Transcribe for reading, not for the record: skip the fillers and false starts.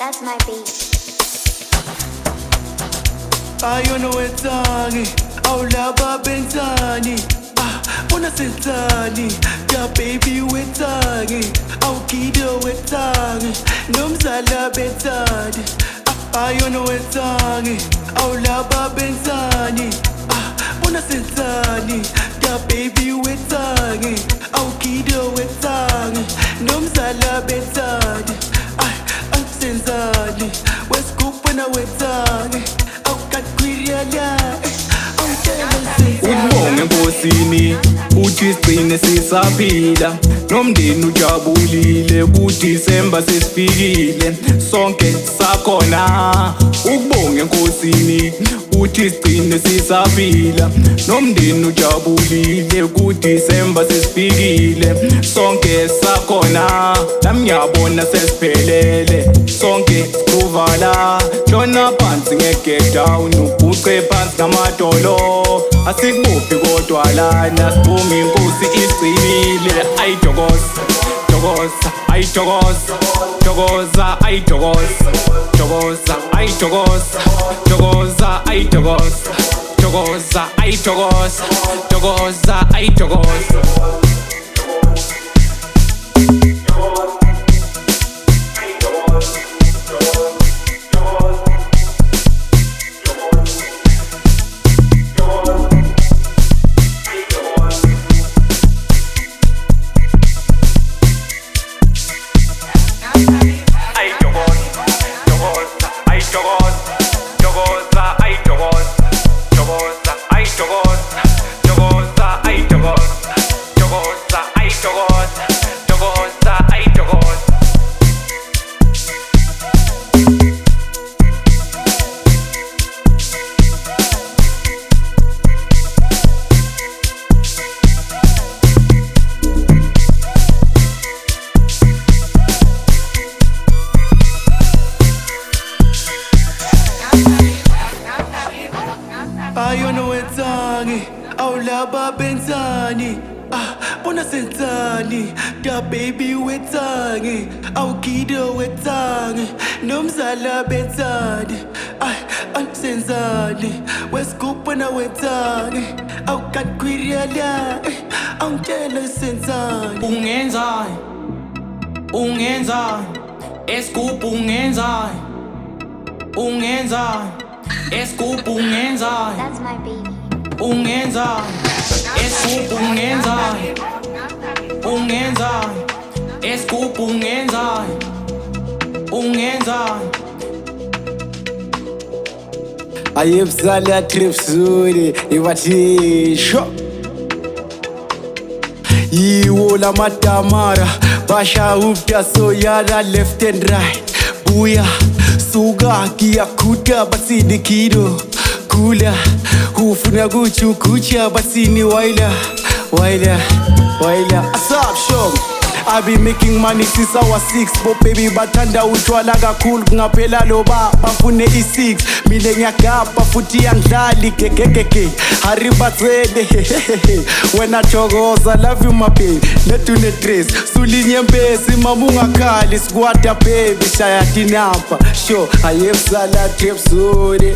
That's my beat. Ayona wetsangi, awulaba benzani. Bona senzani, ya baby wetsangi. Awugido wetsangi, nomzala benzani. Ayona wetsangi, awulaba benzani. Bona senzani, ya baby wetsangi. Awugido wetsangi, nomzala benzani. Senzani, weskupana wetsangi. Ubonge Nkosini uthi sigcine sisaphila nomndeni ujabulile kuDisemba sesifikile sonke sakhona. Ukubonge Nkosini uthi sigcine sisaphila nomndeni ujabulile kuDisemba sesifikile sonke sakhona. Nami ngiyabona sesiphelele sonke sikuvala shona phansi nge-get down uguce phansi ngamadolo. Asikubophi kodwa lana siphuma inkosi isigcinile. Ayidokoza, dokoza, ayidokoza, dokoza, ayidokoza, dokoza, ayidokoza, dokoza, ayidokoza, dokoza, ayidokoza, dokoza, ayidokoza. Ayona wetsangi, awulaba benzani. Bona senzani, ya baby wetsangi. Awugido wetsangi, nomzala benzani. Senzani, weskupana wetsangi. Awukatkwiriyala, awungitshela senzani. Ungenzani, ungenzani, esgubhu ungenzani, ungenzani, esgubhu ungenzani. That's my beat. Ungenzani, esgubhu ungenzani, ungenzani, esgubhu ungenzani, ungenzani. Ayebsala tripsuri iwatisho yiwo la matamara basha upya soyala left and right buya suga kia kuta basini kido kula hufuna kuchukucha basini waila asap show. I be making money since I was 6. But baby bathanda utshwala kakhulu kungaphela loba bafune i6. Mina ngiyagabha futhi angidlali gegegege haribatsele wena thokoza love you my baby netune dress sulinye mpesi mama ungakhali squatter baby shaya dinamba sure ayebsala trip zone.